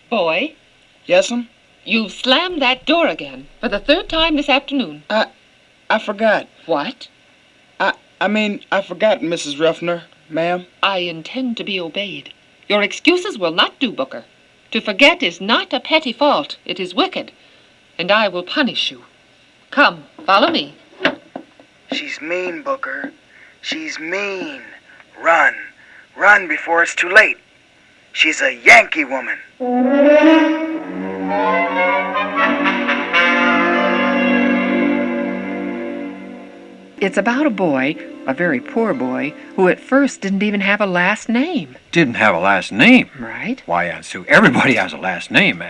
Boy, Yes'm? you've slammed that door again for the third time this afternoon. I forgot. What? I forgot, Mrs. Ruffner, ma'am. I intend to be obeyed. Your excuses will not do, Booker. To forget is not a petty fault. It is wicked. And I will punish you. Come, follow me. She's mean, Booker. She's mean. Run. Run before it's too late. She's a Yankee woman. It's about a boy, a very poor boy, who at first didn't even have a last name. Didn't have a last name? Right? Why, Aunt Sue, everybody has a last name.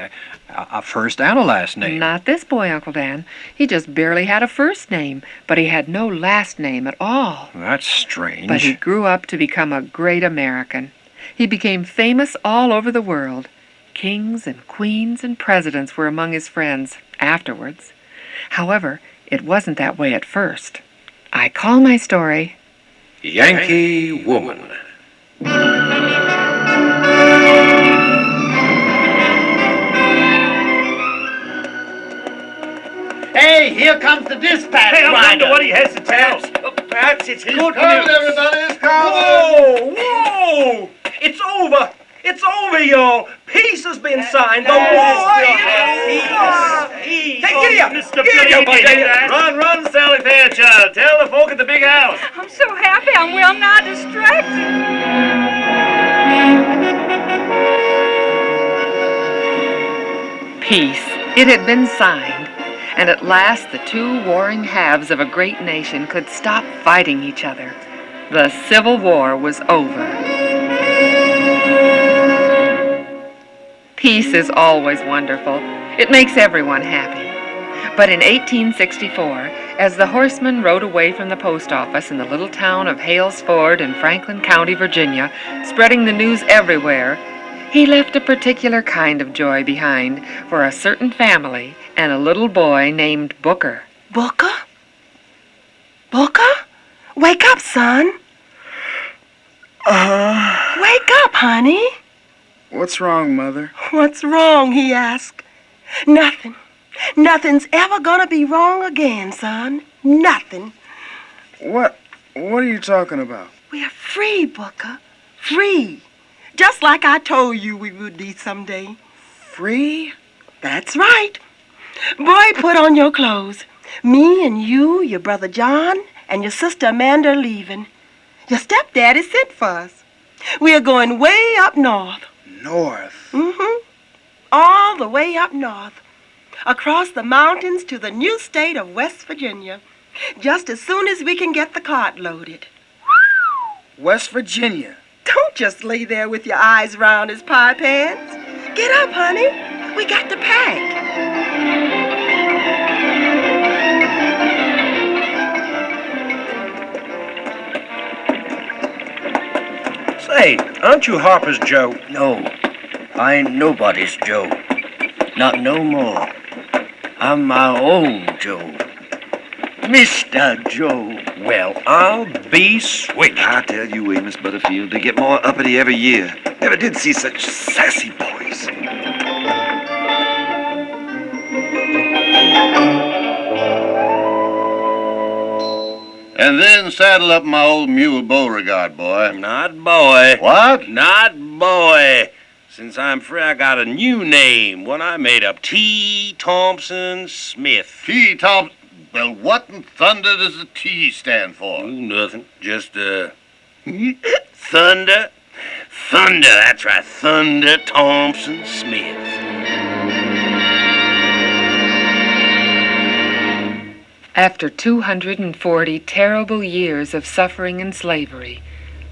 A first and a last name. Not this boy, Uncle Dan. He just barely had a first name, but he had no last name at all. That's strange. But he grew up to become a great American. He became famous all over the world. Kings and queens and presidents were among his friends afterwards. However, it wasn't that way at first. I call my story Yankee Woman. Hey, here comes the dispatch Hey, I rider. wonder what he has to tell. Perhaps it's his Good coming, news. everybody. It's coming. Whoa! Whoa! It's over! It's over, y'all! Peace has been signed. The war is over! Hey, giddy up! Mr. Giddy up, I tell you. Run, Sally Fairchild. Tell the folk at the big house. I'm so happy I'm well nigh distracted. peace. It had been signed, and at last the two warring halves of a great nation could stop fighting each other. The Civil War was over. Peace is always wonderful. It makes everyone happy. But in 1864, as the horseman rode away from the post office in the little town of Hales Ford in Franklin County, Virginia, spreading the news everywhere, he left a particular kind of joy behind for a certain family and a little boy named Booker. Booker? Booker? Wake up, son. Wake up, honey. What's wrong, Mother? What's wrong, he asked. Nothing. Nothing's ever gonna be wrong again, son. Nothing. What are you talking about? We're free, Booker. Free. Just like I told you we would be someday. Free? That's right. Boy, put on your clothes. Me and you, your brother John, and your sister Amanda are leaving. Your stepdaddy sent for us. We're going way up north. North? Mm-hmm. All the way up north. Across the mountains to the new state of West Virginia. Just as soon as we can get the cart loaded. West Virginia? Don't just lay there with your eyes round as pie pans. Get up, honey. We got to pack. Say, aren't you Harper's Joe? No, I ain't nobody's Joe. Not no more. I'm my own Joe. Mr. Joe. Well, I'll be switched. I tell you, Amos Butterfield, they get more uppity every year. Never did see such sassy boys. And then saddle up my old mule Beauregard, boy. Not boy. What? Not boy. Since I'm free, I got a new name, one I made up. T. Thompson Smith. T. Thompson. Well, what in thunder does the T stand for? Oh, nothing. Just, Thunder. Thunder, that's right. Thunder Thompson Smith. After 240 terrible years of suffering and slavery,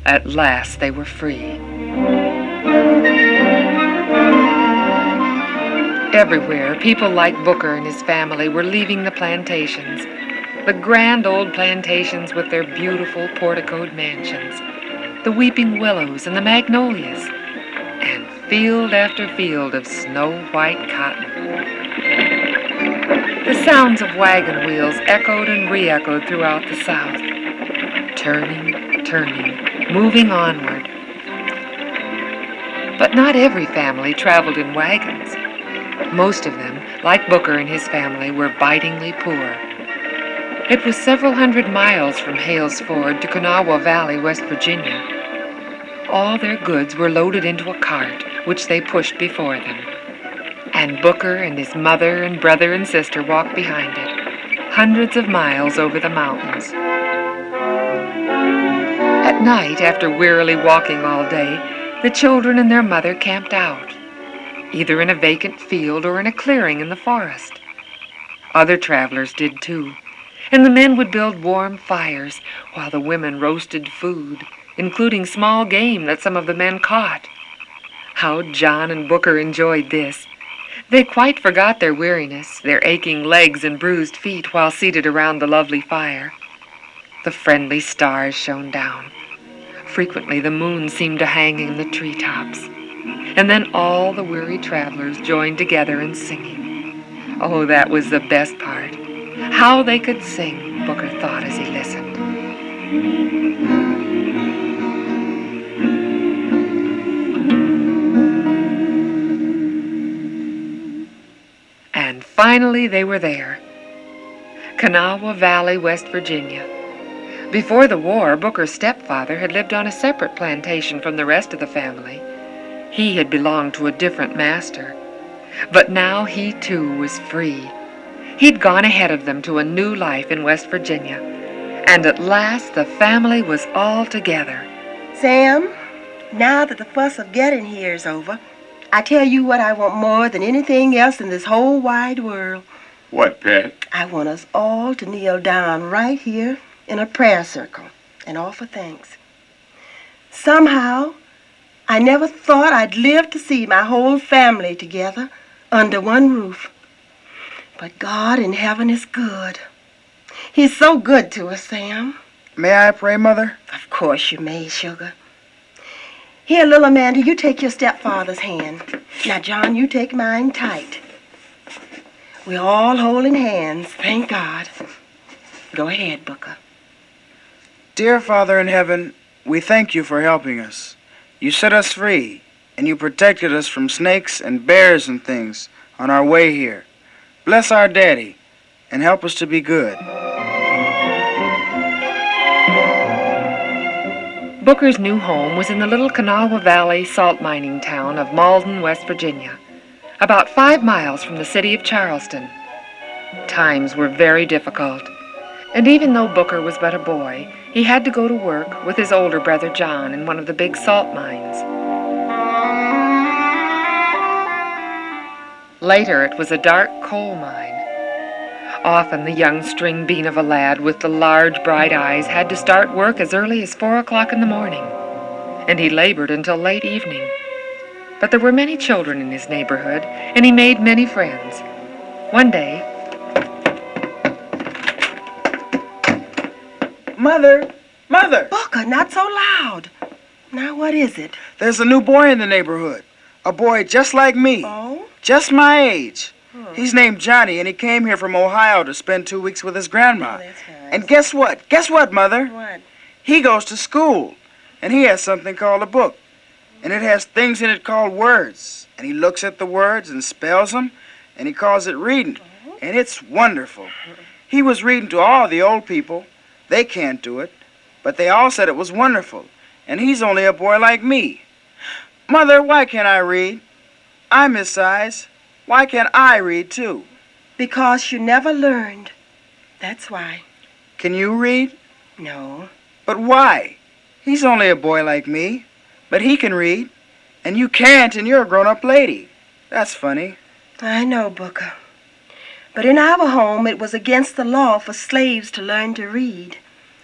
at last they were free. Everywhere, people like Booker and his family were leaving the plantations, the grand old plantations with their beautiful porticoed mansions, the weeping willows and the magnolias, and field after field of snow-white cotton. The sounds of wagon wheels echoed and re-echoed throughout the South, turning, moving onward. But not every family traveled in wagons. Most of them, like Booker and his family, were bitingly poor. It was several hundred miles from Hales Ford to Kanawha Valley, West Virginia. All their goods were loaded into a cart, which they pushed before them. And Booker and his mother and brother and sister walked behind it, hundreds of miles over the mountains. At night, after wearily walking all day, the children and their mother camped out, either in a vacant field or in a clearing in the forest. Other travelers did too, and the men would build warm fires while the women roasted food, including small game that some of the men caught. How John and Booker enjoyed this. They quite forgot their weariness, their aching legs and bruised feet while seated around the lovely fire. The friendly stars shone down. Frequently the moon seemed to hang in the treetops. And then all the weary travelers joined together in singing. Oh, that was the best part. How they could sing, Booker thought as he listened. And finally they were there. Kanawha Valley, West Virginia. Before the war, Booker's stepfather had lived on a separate plantation from the rest of the family. He had belonged to a different master. But now he too was free. He'd gone ahead of them to a new life in West Virginia. And at last the family was all together. Sam, now that the fuss of getting here is over, I tell you what I want more than anything else in this whole wide world. What, Pat? I want us all to kneel down right here in a prayer circle and offer thanks. Somehow, I never thought I'd live to see my whole family together under one roof. But God in heaven is good. He's so good to us, Sam. May I pray, Mother? Of course you may, sugar. Here, little Amanda, you take your stepfather's hand. Now, John, you take mine tight. We're all holding hands, thank God. Go ahead, Booker. Dear Father in heaven, we thank you for helping us. You set us free, and you protected us from snakes and bears and things on our way here. Bless our daddy, and help us to be good. Booker's new home was in the little Kanawha Valley salt mining town of Malden, West Virginia, about 5 miles from the city of Charleston. Times were very difficult, and even though Booker was but a boy, he had to go to work with his older brother John in one of the big salt mines. Later, it was a dark coal mine. Often the young string bean of a lad with the large, bright eyes had to start work as early as 4 o'clock in the morning, and he labored until late evening. But there were many children in his neighborhood, and he made many friends. One day... Mother! Mother! Booker, not so loud. Now, what is it? There's a new boy in the neighborhood. A boy just like me. Oh? Just my age. He's named Johnny, and he came here from Ohio to spend 2 weeks with his grandma. Oh, that's nice. And guess what? Guess what, Mother? What? He goes to school, and he has something called a book. And it has things in it called words. And he looks at the words and spells them, and he calls it reading. And it's wonderful. He was reading to all the old people. They can't do it, but they all said it was wonderful. And he's only a boy like me. Mother, why can't I read? I'm his size. Why can't I read, too? Because you never learned. That's why. Can you read? No. But why? He's only a boy like me. But he can read. And you can't, and you're a grown-up lady. That's funny. I know, Booker. But in our home, it was against the law for slaves to learn to read.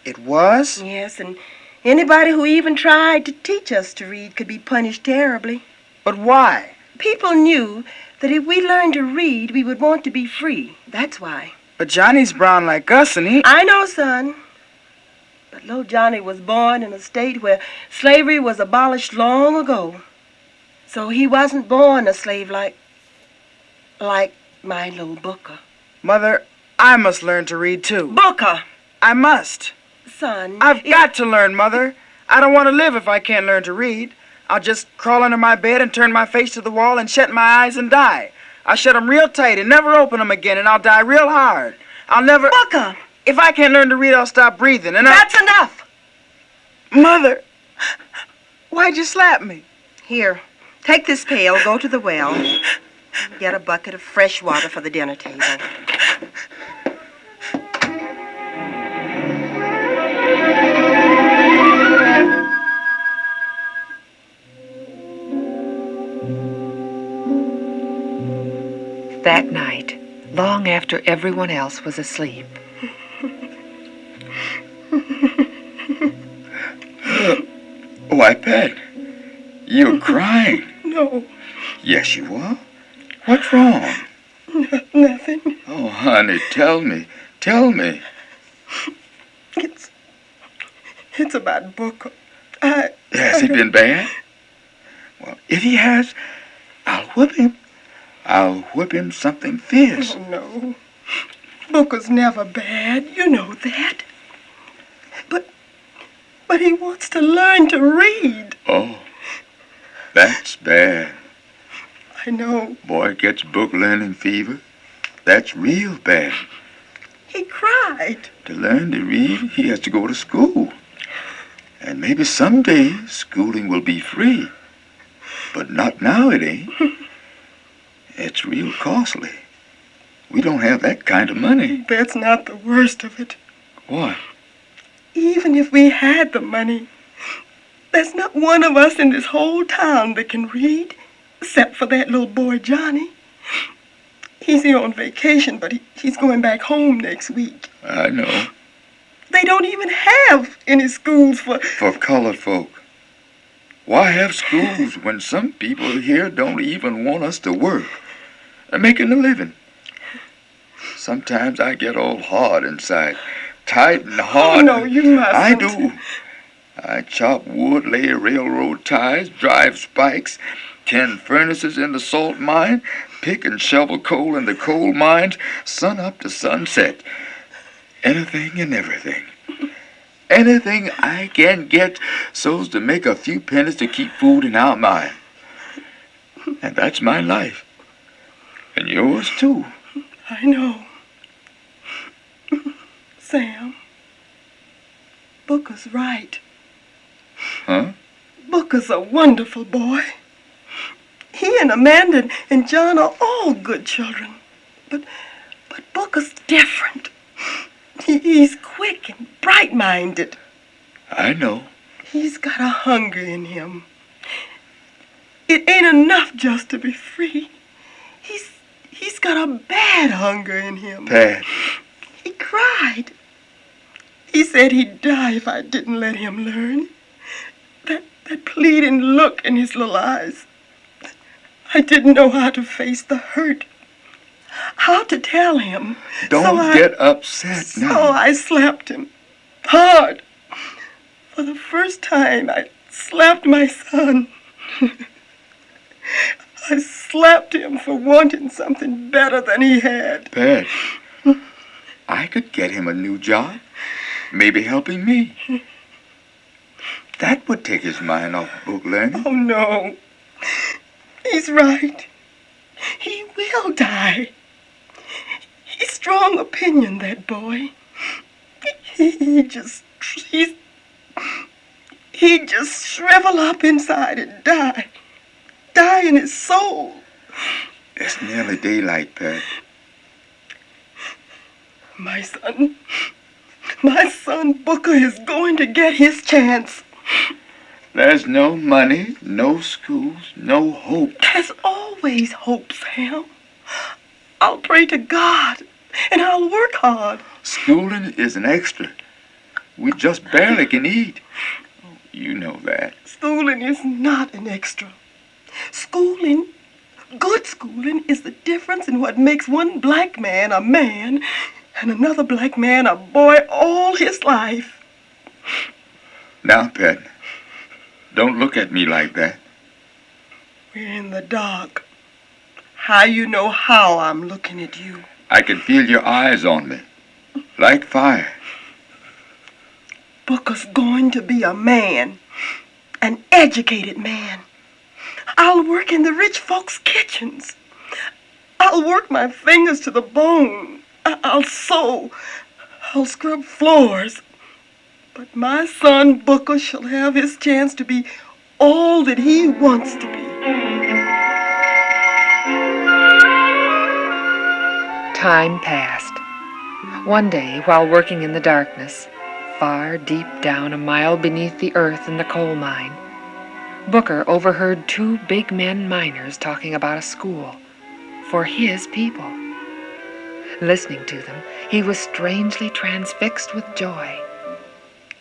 It was? Yes, and anybody who even tried to teach us to read could be punished terribly. But why? People knew that if we learned to read, we would want to be free. That's why. But Johnny's brown like us, and he... I know, son. But little Johnny was born in a state where slavery was abolished long ago. So he wasn't born a slave like my little Booker. Mother, I must learn to read, too. Booker! I must. Son... I've got to learn, Mother. I don't want to live if I can't learn to read. I'll just crawl under my bed and turn my face to the wall and shut my eyes and die. I'll shut 'em real tight and never open 'em again, and I'll die real hard. I'll never... Booker! If I can't learn to read, I'll stop breathing, and That's enough! Mother, why'd you slap me? Here, take this pail, go to the well, get a bucket of fresh water for the dinner table. That night, long after everyone else was asleep, Why, Pat, you're crying. No, Yes, you are. What's wrong? nothing. Oh, honey, tell me. Tell me. It's about Booker. Has he been bad? Well, if he has, I'll whip him. I'll whip him something fierce. Oh, no. Booker's never bad. You know that. But he wants to learn to read. Oh, that's bad. I know. Boy gets book learning fever. That's real bad. He cried. To learn to read, he has to go to school. And maybe someday schooling will be free. But not now, it ain't. It's real costly. We don't have that kind of money. That's not the worst of it. What? Even if we had the money, there's not one of us in this whole town that can read, except for that little boy, Johnny. He's here on vacation, but he's going back home next week. I know. They don't even have any schools for colored folk. Why have schools when some people here don't even want us to work and making a living? Sometimes I get all hard inside. Tight and hard. Oh, no, you mustn't. I do. I chop wood, lay railroad ties, drive spikes, tend furnaces in the salt mine, pick and shovel coal in the coal mines, sun up to sunset. Anything and everything. Anything I can get so's to make a few pennies to keep food in our mind. And that's my life. And yours, too. I know. Sam, Booker's right. Huh? Booker's a wonderful boy. He and Amanda and John are all good children. But Booker's different. He's quick and bright-minded. I know. He's got a hunger in him. It ain't enough just to be free. He's got a bad hunger in him. Pat. He cried. He said he'd die if I didn't let him learn. That pleading look in his little eyes. I didn't know how to face the hurt. How to tell him. Don't get upset now. So I slapped him. Hard. For the first time, I slapped my son. I slapped him for wanting something better than he had. Pat, I could get him a new job. Maybe helping me. That would take his mind off book learning. Oh, no. He's right. He will die. He's strong opinion, that boy. He'd just shrivel up inside and die. Die in his soul. It's nearly daylight, Pat. My son Booker is going to get his chance. There's no money, no schools, no hope. There's always hope, Sam. I'll pray to God, and I'll work hard. Schooling is an extra. We just barely can eat. You know that. Schooling is not an extra. Good schooling is the difference in what makes one black man a man and another black man a boy all his life. Now, Pat, don't look at me like that. We're in the dark. How you know how I'm looking at you? I can feel your eyes on me, like fire. Booker's going to be a man, an educated man. I'll work in the rich folks' kitchens. I'll work my fingers to the bone. I'll sew. I'll scrub floors. But my son Booker shall have his chance to be all that he wants to be. Time passed. One day, while working in the darkness, far deep down a mile beneath the earth in the coal mine, Booker overheard two big men miners talking about a school for his people. Listening to them, he was strangely transfixed with joy.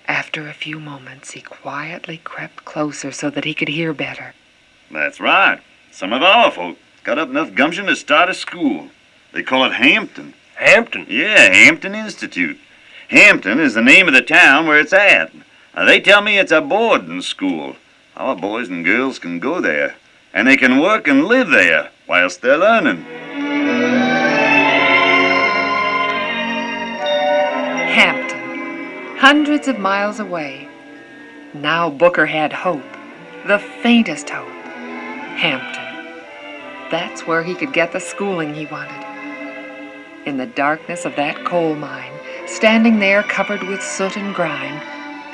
After a few moments, he quietly crept closer so that he could hear better. That's right. Some of our folk got up enough gumption to start a school. They call it Hampton. Hampton? Yeah, Hampton Institute. Hampton is the name of the town where it's at. They tell me it's a boarding school. Our boys and girls can go there, and they can work and live there whilst they're learning. Hampton, hundreds of miles away. Now Booker had hope, the faintest hope. Hampton. That's where he could get the schooling he wanted. In the darkness of that coal mine, standing there covered with soot and grime,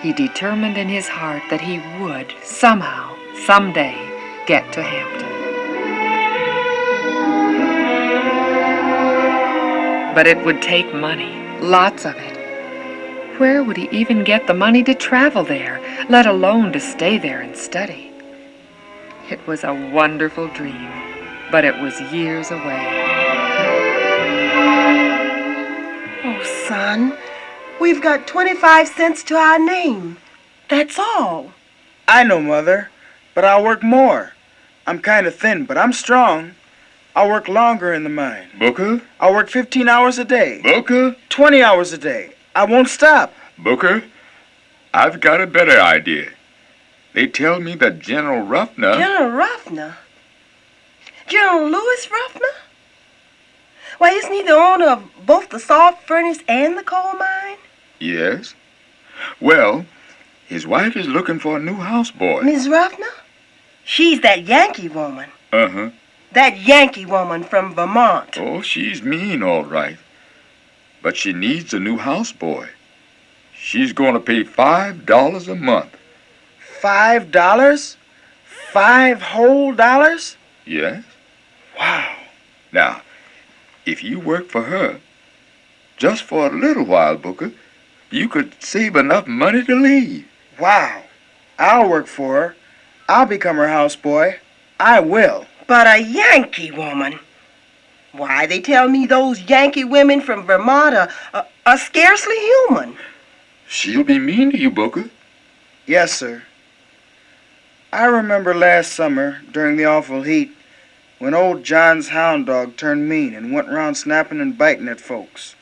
he determined in his heart that he would, somehow, someday, get to Hampton. But it would take money, lots of it. Where would he even get the money to travel there, let alone to stay there and study? It was a wonderful dream, but it was years away. Oh, son, we've got 25 cents to our name. That's all. I know, Mother, but I'll work more. I'm kind of thin, but I'm strong. I'll work longer in the mine. Booker? I'll work 15 hours a day. Booker? 20 hours a day. I won't stop. Booker, I've got a better idea. They tell me that General Ruffner... General Ruffner? General Lewis Ruffner? Why, isn't he the owner of both the salt furnace and the coal mine? Yes. Well, his wife is looking for a new houseboy. Miss Ruffner? She's that Yankee woman. Uh-huh. That Yankee woman from Vermont. Oh, she's mean, all right. But she needs a new houseboy. She's going to pay $5 a month. $5? 5 whole dollars? Yes. Wow. Now, if you work for her, just for a little while, Booker, you could save enough money to leave. Wow. I'll work for her. I'll become her houseboy. I will. But a Yankee woman? Why, they tell me those Yankee women from Vermont are scarcely human. She'll be mean to you, Booker. Yes, sir. I remember last summer, during the awful heat, when old John's hound dog turned mean and went around snapping and biting at folks.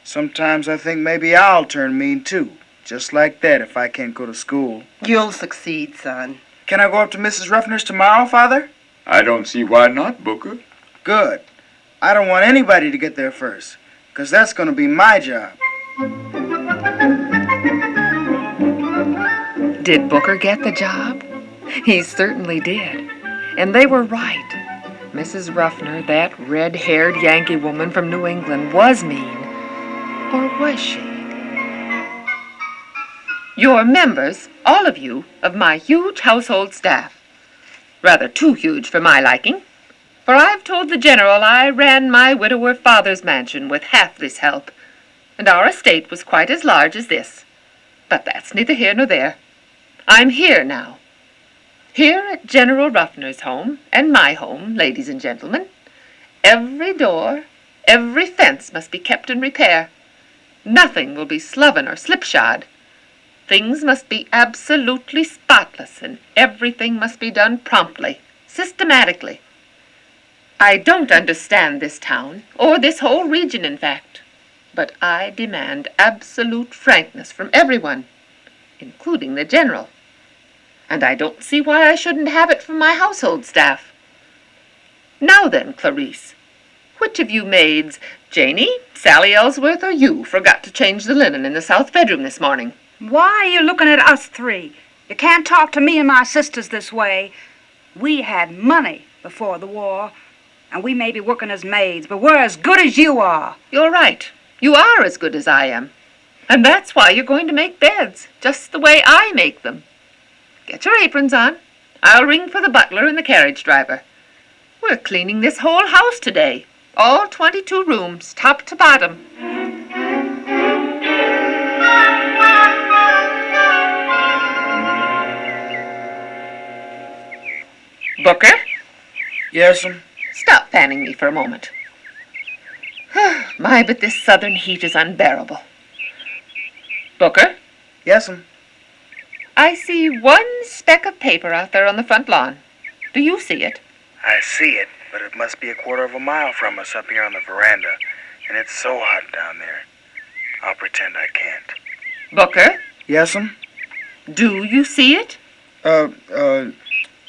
Sometimes I think maybe I'll turn mean too, just like that if I can't go to school. You'll succeed, son. Can I go up to Mrs. Ruffner's tomorrow, Father? I don't see why not, Booker. Good. I don't want anybody to get there first, 'cause that's going to be my job. Did Booker get the job? He certainly did. And they were right. Mrs. Ruffner, that red-haired Yankee woman from New England, was mean. Or was she? You're members, all of you, of my huge household staff. Rather too huge for my liking. For I've told the General I ran my widower father's mansion with half this help, and our estate was quite as large as this. But that's neither here nor there. I'm here now. Here at General Ruffner's home, and my home, ladies and gentlemen, every door, every fence must be kept in repair. Nothing will be sloven or slipshod. Things must be absolutely spotless, and everything must be done promptly, systematically. I don't understand this town, or this whole region, in fact, but I demand absolute frankness from everyone, including the General. And I don't see why I shouldn't have it from my household staff. Now then, Clarice, which of you maids, Janie, Sally Ellsworth, or you, forgot to change the linen in the south bedroom this morning? Why are you looking at us three? You can't talk to me and my sisters this way. We had money before the war, and we may be working as maids, but we're as good as you are. You're right. You are as good as I am. And that's why you're going to make beds, just the way I make them. Get your aprons on. I'll ring for the butler and the carriage driver. We're cleaning this whole house today. All 22 rooms, top to bottom. Booker? Yes'm. Stop fanning me for a moment. My, but this southern heat is unbearable. Booker? Yes'm. I see one speck of paper out there on the front lawn. Do you see it? I see it, but it must be a quarter of a mile from us up here on the veranda, and it's so hot down there. I'll pretend I can't. Booker? Yes'm. Do you see it?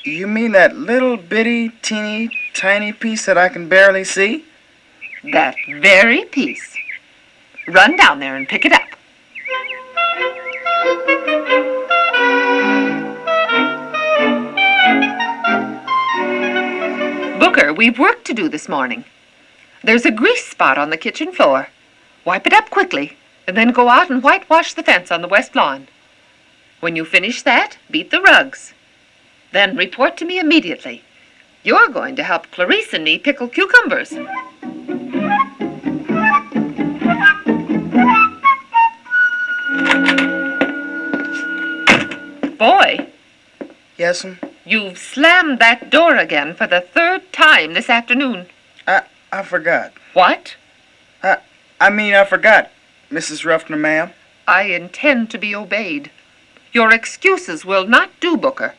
You mean that little bitty, teeny, tiny piece that I can barely see? That very piece. Run down there and pick it up. Booker, we've work to do this morning. There's a grease spot on the kitchen floor. Wipe it up quickly, and then go out and whitewash the fence on the west lawn. When you finish that, beat the rugs. Then report to me immediately. You're going to help Clarice and me pickle cucumbers. Boy. Yes'm. You've slammed that door again for the third time this afternoon. I forgot. What? I forgot, Mrs. Ruffner, ma'am. I intend to be obeyed. Your excuses will not do, Booker.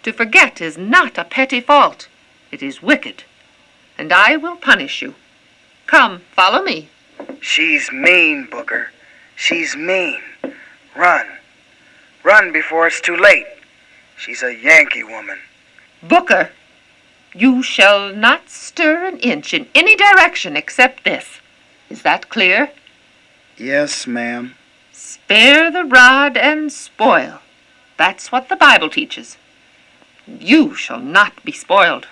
To forget is not a petty fault. It is wicked. And I will punish you. Come, follow me. She's mean, Booker. She's mean. Run. Run before it's too late. She's a Yankee woman. Booker, you shall not stir an inch in any direction except this. Is that clear? Yes, ma'am. Spare the rod and spoil. That's what the Bible teaches. You shall not be spoiled.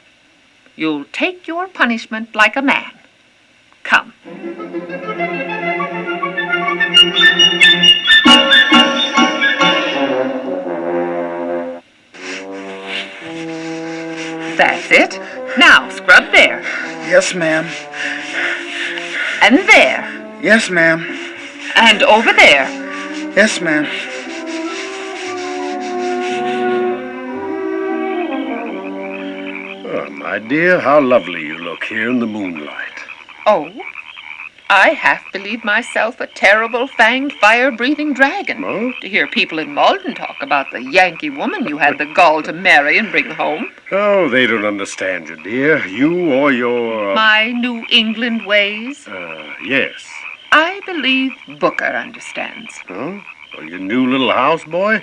You'll take your punishment like a man. Come. That's it. Now scrub there. Yes, ma'am. And there. Yes, ma'am. And over there. Yes, ma'am. Oh, my dear, how lovely you look here in the moonlight. Oh, I half believe myself a terrible fanged fire-breathing dragon. Oh? To hear people in Malden talk about the Yankee woman you had the gall to marry and bring home. Oh, they don't understand you, dear. You or your... My New England ways. Yes. I believe Booker understands. Huh? Well, your new little houseboy?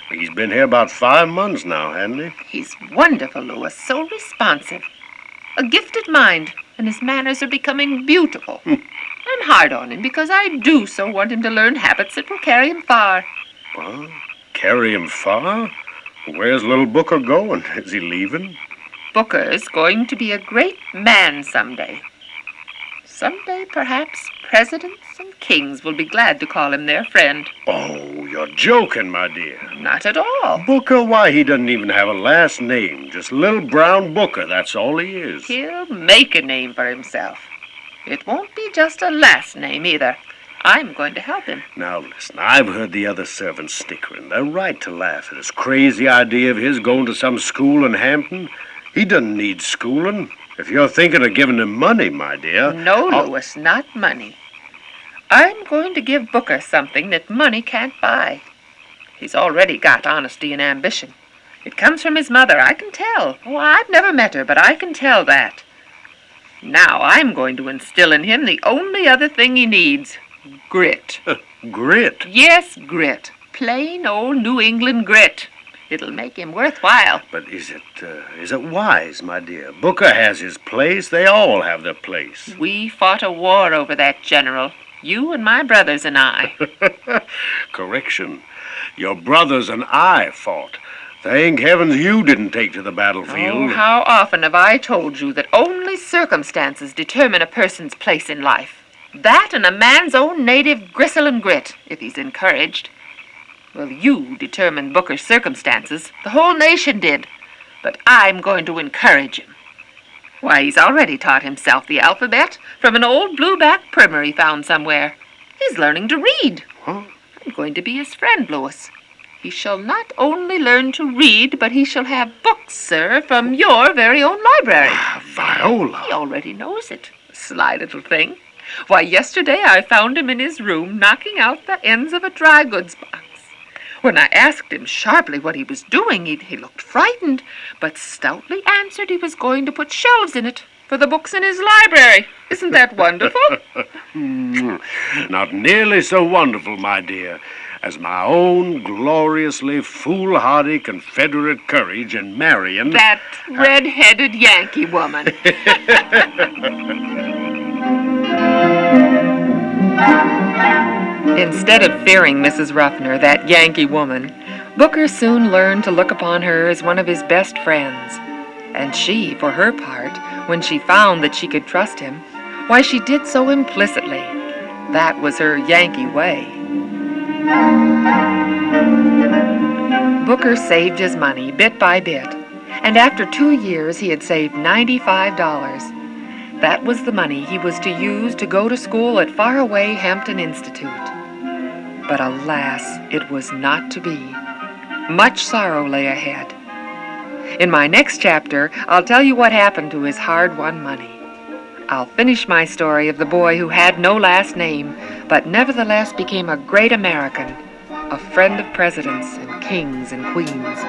He's been here about 5 months now, hasn't he? He's wonderful, Louis, so responsive. A gifted mind, and his manners are becoming beautiful. I'm hard on him because I do so want him to learn habits that will carry him far. Well, carry him far? Where's little Booker going? Is he leaving? Booker's going to be a great man someday. Someday, perhaps, presidents and kings will be glad to call him their friend. Oh, you're joking, my dear. Not at all. Booker? Why, he doesn't even have a last name. Just little brown Booker, that's all he is. He'll make a name for himself. It won't be just a last name, either. I'm going to help him. Now, listen, I've heard the other servants snickering. They're right to laugh at this crazy idea of his going to some school in Hampton. He doesn't need schooling. If you're thinking of giving him money, my dear... No, Louis, not money. I'm going to give Booker something that money can't buy. He's already got honesty and ambition. It comes from his mother, I can tell. Oh, I've never met her, but I can tell that. Now I'm going to instill in him the only other thing he needs. Grit. Grit? Yes, grit. Plain old New England grit. It'll make him worthwhile. But is it wise, my dear? Booker has his place. They all have their place. We fought a war over that, General. You and my brothers and I. Correction. Your brothers and I fought. Thank heavens you didn't take to the Oh, battlefield. how often have I told you that only circumstances determine a person's place in life? That and a man's own native gristle and grit, if he's encouraged. Well, you determined Booker's circumstances. The whole nation did. But I'm going to encourage him. Why, he's already taught himself the alphabet from an old blueback primer he found somewhere. He's learning to read. Huh? I'm going to be his friend, Louis. He shall not only learn to read, but he shall have books, sir, from your very own library. Viola. He already knows it. Sly little thing. Why, yesterday I found him in his room knocking out the ends of a dry goods box. When I asked him sharply what he was doing, he looked frightened, but stoutly answered he was going to put shelves in it for the books in his library. Isn't that wonderful? Not nearly so wonderful, my dear, as my own gloriously foolhardy Confederate courage in marrying... That red-headed Yankee woman. Instead of fearing Mrs. Ruffner, that Yankee woman, Booker soon learned to look upon her as one of his best friends. And she, for her part, when she found that she could trust him, why, she did so implicitly. That was her Yankee way. Booker saved his money bit by bit, and after 2 years he had saved $95. That was the money he was to use to go to school at faraway Hampton Institute. But alas, it was not to be. Much sorrow lay ahead. In my next chapter, I'll tell you what happened to his hard-won money. I'll finish my story of the boy who had no last name, but nevertheless became a great American, a friend of presidents and kings and queens.